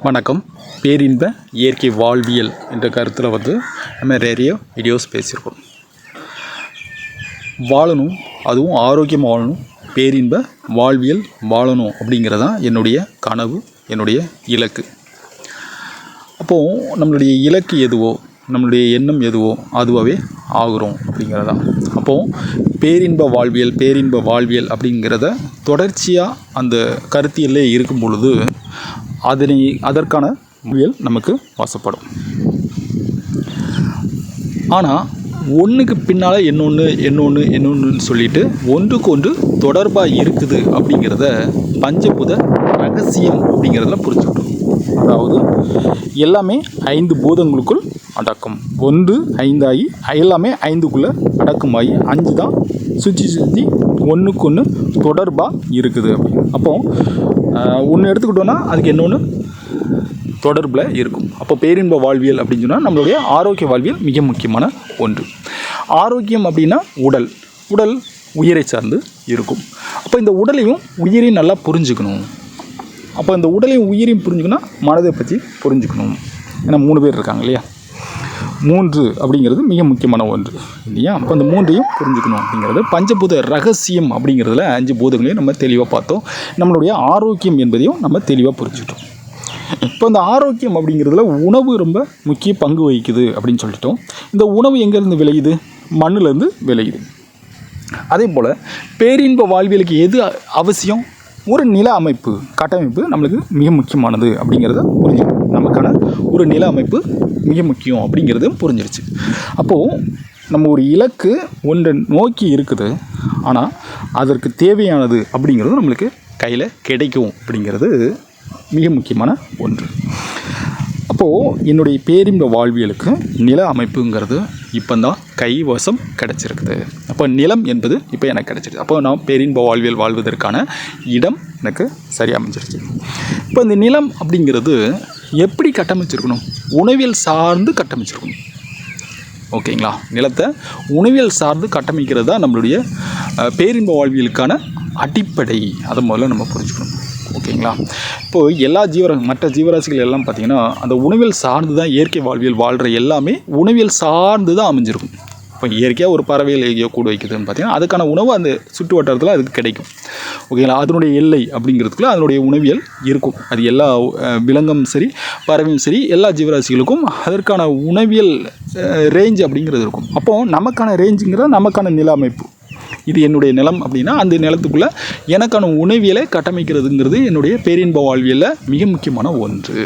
வணக்கம். பேரின்ப இயற்கை வாழ்வியல் என்ற கருத்தில் நம்ம நிறைய வீடியோஸ் பேசியிருக்கோம். வாழணும், அதுவும் ஆரோக்கியமாக வாழணும், பேரின்ப வாழ்வியல் வாழணும் அப்படிங்கிறதான் என்னுடைய கனவு, என்னுடைய இலக்கு. அப்போது நம்மளுடைய இலக்கு எதுவோ, நம்மளுடைய எண்ணம் எதுவோ அதுவாகவே ஆகுறோம் அப்படிங்கிறதான். அப்போது பேரின்ப வாழ்வியல் அப்படிங்கிறத தொடர்ச்சியாக அந்த கருத்தியல்லே இருக்கும் பொழுது அதற்கான வாழ்வியல் நமக்கு வசப்படும். ஆனால் ஒன்றுக்கு பின்னால் என்னொன்று சொல்லிட்டு ஒன்றுக்கு ஒன்று தொடர்பாக இருக்குது அப்படிங்கிறத பஞ்சபூத ரகசியம் அப்படிங்கிறதுல புரிஞ்சுக்கிட்டோம். அதாவது எல்லாமே 5 பூதங்களுக்குள் அடக்கம். 1 5 ஆகி எல்லாமே 5க்குள்ளே அடக்கமாகி 5 தான் சுற்றி ஒன்றுக்கு ஒன்று தொடர்பாக இருக்குது அப்படின்னு. அப்போது ஒன்று எடுத்துக்கிட்டோன்னா அதுக்கு இன்னொன்று தொடர்பில் இருக்கும். அப்போ பேரின்ப வாழ்வியல் அப்படின்னு சொன்னால் நம்மளுடைய ஆரோக்கிய வாழ்வியல் மிக முக்கியமான ஒன்று. ஆரோக்கியம் அப்படின்னா உடல் உயிரை சார்ந்து இருக்கும். அப்போ இந்த உடலையும் உயிரையும் நல்லா புரிஞ்சுக்கணும். அப்போ இந்த உடலையும் உயிரையும் புரிஞ்சுக்கணும், மனதை பற்றி புரிஞ்சுக்கணும். ஏன்னா 3 பேர் இருக்காங்க இல்லையா, 3 அப்படிங்கிறது மிக முக்கியமான ஒன்று இல்லையா. அப்போ அந்த 3ஐயும் புரிஞ்சுக்கணும் அப்படிங்கிறது பஞ்சபூத ரகசியம் அப்படிங்கிறதுல 5 பூதங்களையும் நம்ம தெளிவாக பார்த்தோம். நம்மளுடைய ஆரோக்கியம் என்பதையும் நம்ம தெளிவாக புரிஞ்சுக்கிட்டோம். இப்போ இந்த ஆரோக்கியம் அப்படிங்கிறதுல உணவு ரொம்ப முக்கிய பங்கு வகிக்குது அப்படின்னு சொல்லிட்டோம். இந்த உணவு எங்கேருந்து விளையுது? மண்ணிலேருந்து விளையுது. அதே போல் பேரின்ப வாழ்வியலுக்கு எது அவசியம்? ஒரு நில அமைப்பு, கட்டமைப்பு நம்மளுக்கு மிக முக்கியமானது அப்படிங்கிறத புரிஞ்சுக்கணும். நமக்கான ஒரு நில அமைப்பு மிக முக்கியம் அப்படிங்கிறது புரிஞ்சிருச்சு. அப்போது நம்ம ஒரு இலக்கு ஒன்றை நோக்கி இருக்குது, ஆனால் அதற்கு தேவையானது அப்படிங்கிறது நம்மளுக்கு கையில் கிடைக்கும் அப்படிங்கிறது மிக முக்கியமான ஒன்று. அப்போது என்னுடைய பேரின்ப வாழ்வியலுக்கு நில அமைப்புங்கிறது இப்போ தான் கைவசம் கிடச்சிருக்குது. அப்போ நிலம் என்பது இப்போ எனக்கு கிடச்சிருக்கு. அப்போ நான் பேரின்ப வாழ்வியல் வாழ்வதற்கான இடம் எனக்கு சரியாக அமைஞ்சிருச்சு. இப்போ இந்த நிலம் அப்படிங்கிறது எப்படி கட்டமைச்சிருக்கணும்? உணவியல் சார்ந்து கட்டமைச்சிருக்கணும். ஓகேங்களா? நிலத்தை உணவியல் சார்ந்து கட்டமைக்கிறது தான் நம்மளுடைய பேரின்ப வாழ்வியலுக்கான அடிப்படை. அதை முதல்ல நம்ம புரிஞ்சுக்கணும். ஓகேங்களா? இப்போது மற்ற ஜீவராசிகள் எல்லாம் பார்த்திங்கன்னா அந்த உணவியல் சார்ந்து தான் இயற்கை வாழ்வியல் வாழ்கிற எல்லாமே உணவியல் சார்ந்து தான் அமைஞ்சிருக்கும். இப்போ இயற்கையாக ஒரு பறவைகள் எங்கேயோ கூடு வைக்குதுன்னு பார்த்திங்கன்னா அதுக்கான உணவு அந்த சுற்று வட்டாரத்தில் அதுக்கு கிடைக்கும். ஓகேங்களா? அதனுடைய எல்லை அப்படிங்கிறதுக்குள்ள அதனுடைய உணவியல் இருக்கும். அது எல்லா விலங்கும் சரி, பறவையும் சரி, எல்லா ஜீவராசிகளுக்கும் அதற்கான உணவியல் ரேஞ்ச் அப்படிங்கிறது இருக்கும். அப்போது நமக்கான ரேஞ்சுங்கிறது நமக்கான நில அமைப்பு. இது என்னுடைய நிலம் அப்படின்னா அந்த நிலத்துக்குள்ளே எனக்கான உணவியலை கட்டமைக்கிறதுங்கிறது என்னுடைய பேரின்ப வாழ்வியலில் மிக முக்கியமான ஒன்று.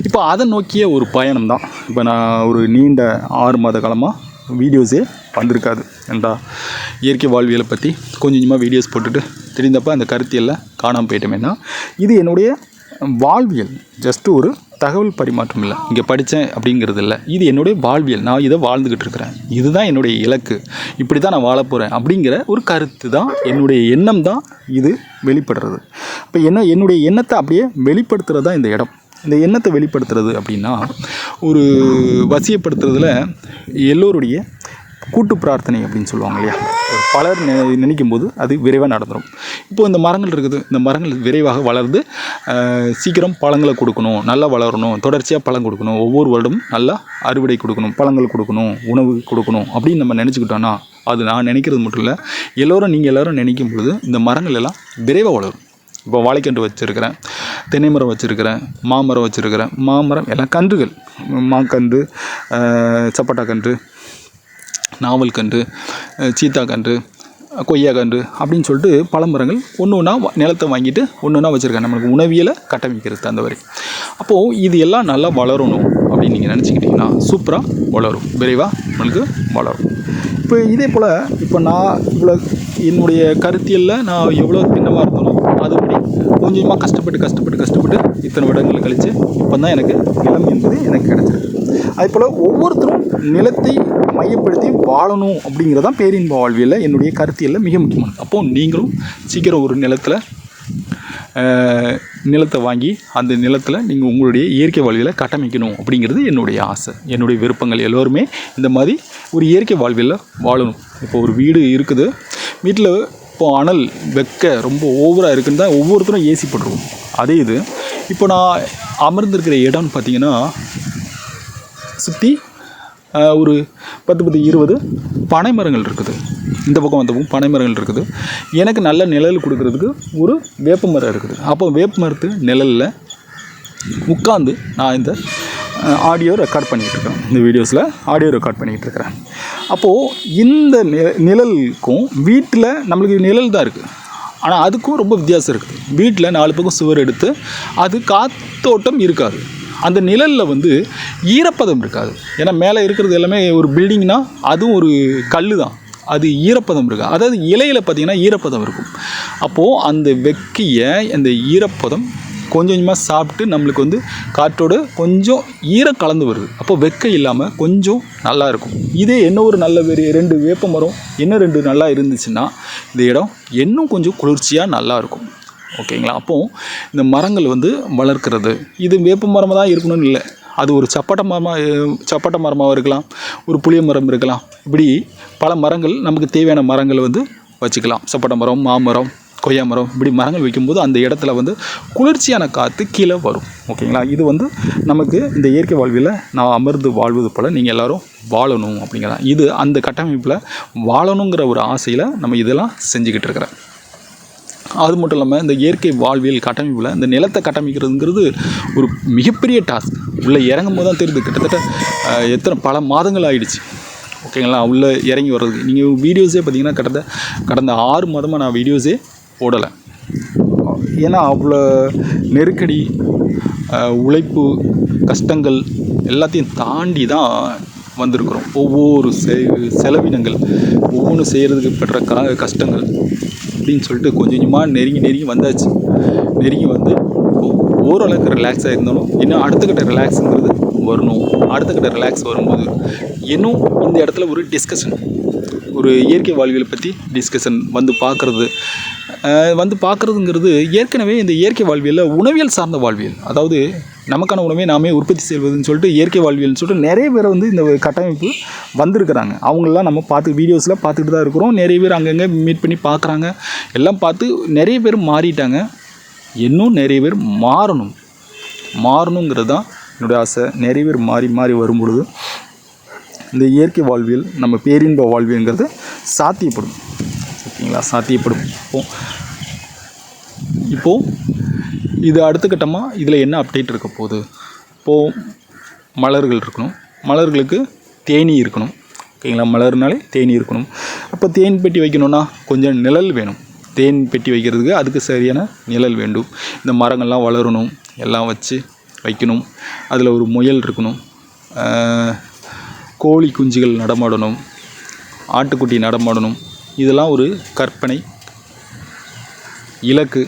இப்போ அதை நோக்கிய ஒரு பயணம் தான். இப்போ நான் ஒரு நீண்ட 6 மாத காலமாக வீடியோஸே வந்திருக்காது. ஏண்டா இயற்கை வாழ்வியலை பற்றி கொஞ்சமாக வீடியோஸ் போட்டுட்டு தெரிந்தப்போ அந்த கருத்தியெல்லாம் காணாமல் போயிட்டோமேனா, இது என்னுடைய வாழ்வியல். ஜஸ்ட்டு ஒரு தகவல் பரிமாற்றம் இல்லை, இங்கே படித்தேன் அப்படிங்கிறது இல்லை. இது என்னுடைய வாழ்வியல். நான் இதை வாழ்ந்துக்கிட்டு இருக்கிறேன். இதுதான் என்னுடைய இலக்கு. இப்படி தான் நான் வாழப்போகிறேன் அப்படிங்கிற ஒரு கருத்து தான், என்னுடைய எண்ணம் தான் இது வெளிப்படுறது. இப்போ என்னுடைய எண்ணத்தை அப்படியே வெளிப்படுத்துகிறது தான் இந்த இடம். இந்த எண்ணத்தை வெளிப்படுத்துறது அப்படின்னா ஒரு வசியப்படுத்துறதுல எல்லோருடைய கூட்டு பிரார்த்தனை அப்படின்னு சொல்லுவாங்க இல்லையா. ஒரு பலர் நினைக்கும் போது அது விரைவாக நடந்துடும். இப்போது இந்த மரங்கள் இருக்குது, இந்த மரங்கள் விரைவாக வளர்ந்து சீக்கிரம் பழங்களை கொடுக்கணும், நல்லா வளரணும், தொடர்ச்சியாக பழம் கொடுக்கணும், ஒவ்வொரு வருடமும் நல்லா அறுவடை கொடுக்கணும், பழங்கள் கொடுக்கணும், உணவு கொடுக்கணும் அப்படின்னு நம்ம நினச்சிக்கிட்டோன்னா அது நான் நினைக்கிறது மட்டும் இல்லை, நீங்கள் எல்லோரும் நினைக்கும் பொழுது இந்த மரங்கள் எல்லாம் விரைவாக வளரும். இப்போ வாழைக்கன்று வச்சுருக்கிறேன், தென்னை மரம் வச்சுருக்கிறேன், மாமரம் வச்சுருக்கிறேன். மாமரம் எல்லாம் கன்றுகள், மாக்கன்று, சப்பட்டா கன்று, நாவல் கன்று, சீத்தா கன்று, கொய்யா கன்று அப்படின்னு சொல்லிட்டு பல மரங்கள் ஒன்று ஒன்றா நிலத்தை வாங்கிட்டு ஒன்று ஒன்றா வச்சுருக்கேன். நம்மளுக்கு உணவியலை கட்டமைக்கிறது அந்த வரை. அப்போது இது எல்லாம் நல்லா வளரணும் அப்படின்னு நீங்கள் நினச்சிக்கிட்டிங்கன்னா சூப்பராக வளரும், விரைவாக நம்மளுக்கு வளரும். இப்போ இதே போல் இப்போ நான் இவ்வளோ என்னுடைய கருத்தியலில் நான் எவ்வளோ திண்ணமாக இருந்தாலும் அதுபடி கொஞ்சமாக கஷ்டப்பட்டு இத்தனை வருடங்கள் கழித்து இப்போ தான் எனக்கு நிலம் என்பது எனக்கு கிடச்சிருக்கு. அதே போல் ஒவ்வொருத்தரும் நிலத்தை மையப்படுத்தி வாழணும் அப்படிங்கிறதான் பேரின்ப வாழ்வியலில் என்னுடைய கருத்தியலில் மிக முக்கியமானது. அப்போது நீங்களும் சீக்கிரம் ஒரு நிலத்தை வாங்கி அந்த நிலத்தில் நீங்கள் உங்களுடைய இயற்கை வாழ்வியலை கட்டமைக்கணும் அப்படிங்கிறது என்னுடைய ஆசை, என்னுடைய விருப்பங்கள். எல்லோருமே இந்த மாதிரி ஒரு இயற்கை வாழ்வியலில் வாழணும். இப்போ ஒரு வீடு இருக்குது, வீட்டில் இப்போது அனல் வெக்க ரொம்ப ஓவராக இருக்குன்னு தான் ஒவ்வொருத்தரும் ஏசி போட்டுருவோம். அதே இது இப்போ நான் அமர்ந்திருக்கிற இடம்னு பார்த்தீங்கன்னா சுற்றி ஒரு 10-20 பனை மரங்கள் இருக்குது. இந்த பக்கம் அந்த பக்கம் பனை மரங்கள் இருக்குது. எனக்கு நல்ல நிழல் கொடுக்கறதுக்கு ஒரு வேப்ப மரம் இருக்குது. அப்போ வேப்ப மரத்து நிழலில் உட்காந்து நான் இந்த ஆடியோ ரெக்கார்ட் பண்ணிக்கிட்டு இருக்கிறேன். இந்த வீடியோஸில் ஆடியோ ரெக்கார்ட் பண்ணிக்கிட்டு இருக்கிறேன். அப்போது இந்த நிழலுக்கும் வீட்டில் நம்மளுக்கு நிழல் தான் இருக்குது, ஆனால் அதுக்கும் ரொம்ப வித்தியாசம் இருக்குது. வீட்டில் 4 பக்கம் சுவர் எடுத்து அது காத்தோட்டம் இருக்காது. அந்த நிழலில் வந்து ஈரப்பதம் இருக்காது. ஏன்னா மேலே இருக்கிறது எல்லாமே ஒரு பில்டிங்னா அதுவும் ஒரு கல் தான், அது ஈரப்பதம் இருக்குது. அதாவது இலையில் பார்த்திங்கன்னா ஈரப்பதம் இருக்கும். அப்போது அந்த வெக்கையை அந்த ஈரப்பதம் கொஞ்சம் கொஞ்சமாக சாப்பிட்டு நம்மளுக்கு வந்து காற்றோடு கொஞ்சம் ஈரம் கலந்து வருது. அப்போது வெக்கை இல்லாமல் கொஞ்சம் நல்லா இருக்கும். இதே என்ன ஒரு நல்ல 2 வேப்ப மரம் இன்னும் 2 நல்லா இருந்துச்சுன்னா இந்த இடம் இன்னும் கொஞ்சம் குளிர்ச்சியாக நல்லாயிருக்கும். ஓகேங்களா? அப்போது இந்த மரங்கள் வந்து வளர்க்கிறது, இது வேப்ப மரமாக தான் இருக்கணும்னு இல்லை, அது ஒரு சப்போட்டா மரமாக இருக்கலாம், ஒரு புளிய மரம் இருக்கலாம். இப்படி பல மரங்கள் நமக்கு தேவையான மரங்களை வந்து வச்சுக்கலாம். சப்போட்டா மரம், மாமரம், கொய்யா மரம், இப்படி மரங்கள் வைக்கும்போது அந்த இடத்துல வந்து குளிர்ச்சியான காற்று கீழே வரும். ஓகேங்களா? இது வந்து நமக்கு இந்த இயற்கை வாழ்வில் நான் அமர்ந்து வாழ்வது போல் நீங்கள் எல்லோரும் வாழணும் அப்படிங்கிறதான். இது அந்த கட்டமைப்பில் வாழணுங்கிற ஒரு ஆசையில் நம்ம இதெல்லாம் செஞ்சுக்கிட்டு இருக்கிறேன். அது மட்டும் இல்லாமல் இந்த இயற்கை வாழ்வியல் கட்டமைப்பில் இந்த நிலத்தை கட்டமைக்கிறதுங்கிறது ஒரு மிகப்பெரிய டாஸ்க். உள்ளே இறங்கும் போது தான் தெரியுது. கிட்டத்தட்ட பல மாதங்கள் ஆகிடுச்சு. ஓகேங்களா? உள்ளே இறங்கி வர்றதுக்கு நீங்கள் வீடியோஸே பார்த்தீங்கன்னா கடந்த 6 மாதமாக நான் வீடியோஸே போடலை. ஏன்னா அவ்வளோ நெருக்கடி, உழைப்பு, கஷ்டங்கள் எல்லாத்தையும் தாண்டி தான் வந்திருக்கிறோம். ஒவ்வொரு செலவினங்கள் ஒவ்வொன்றும் செய்கிறதுக்கு பெற்ற கஷ்டங்கள் அப்படின்னு சொல்லிட்டு கொஞ்சம் கொஞ்சமாக நெருங்கி வந்தாச்சு. நெருங்கி வந்து ஓரளவுக்கு ரிலாக்ஸாக இருந்தாலும் இன்னும் அடுத்த கட்ட ரிலாக்ஸுங்கிறது வரணும். அடுத்த கட்ட ரிலாக்ஸ் வரும்போது இன்னும் இந்த இடத்துல ஒரு டிஸ்கஷன், ஒரு இயற்கை வாழ்வியலை பற்றி டிஸ்கஷன் வந்து பார்க்குறதுங்கிறது ஏற்கனவே இந்த இயற்கை வாழ்வியலில் உணவியல் சார்ந்த வாழ்வியல், அதாவது நமக்கான உணவை நாமே உற்பத்தி செய்வதுன்னு சொல்லிட்டு இயற்கை வாழ்வியல்னு சொல்லிட்டு நிறைய பேர் வந்து இந்த கட்டமைப்பு வந்திருக்கிறாங்க. அவங்களெலாம் நம்ம வீடியோஸில் பார்த்துக்கிட்டு தான் இருக்கிறோம். நிறைய பேர் அங்கங்கே மீட் பண்ணி பார்க்குறாங்க. எல்லாம் பார்த்து நிறைய பேர் மாறிட்டாங்க. இன்னும் நிறைய பேர் மாறணுங்கிறது தான் என்னுடைய ஆசை. நிறைய பேர் மாறி வரும்பொழுது இந்த இயற்கை வாழ்வியல் நம்ம பேரின்ப வாழ்வியல்ங்கிறது சாத்தியப்படும். ஓகேங்களா? சாத்தியப்படும். இப்போது இது அடுத்த கட்டமாக இதில் என்ன அப்டேட் இருக்க போகுது? இப்போது மலர்கள் இருக்கணும், மலர்களுக்கு தேனீ இருக்கணும். ஓகேங்களா? மலர்னாலே தேனீ இருக்கணும். அப்போ தேன் பெட்டி வைக்கணுன்னா கொஞ்சம் நிழல் வேணும். தேன் பெட்டி வைக்கிறதுக்கு அதுக்கு சரியான நிழல் வேண்டும். இந்த மரங்கள்லாம் வளரணும், எல்லாம் வச்சு வைக்கணும். அதில் ஒரு முயல் இருக்கணும், கோழி குஞ்சுகள் நடமாடணும், ஆட்டுக்குட்டி நடமாடணும். இதெல்லாம் ஒரு கற்பனை இலக்கு.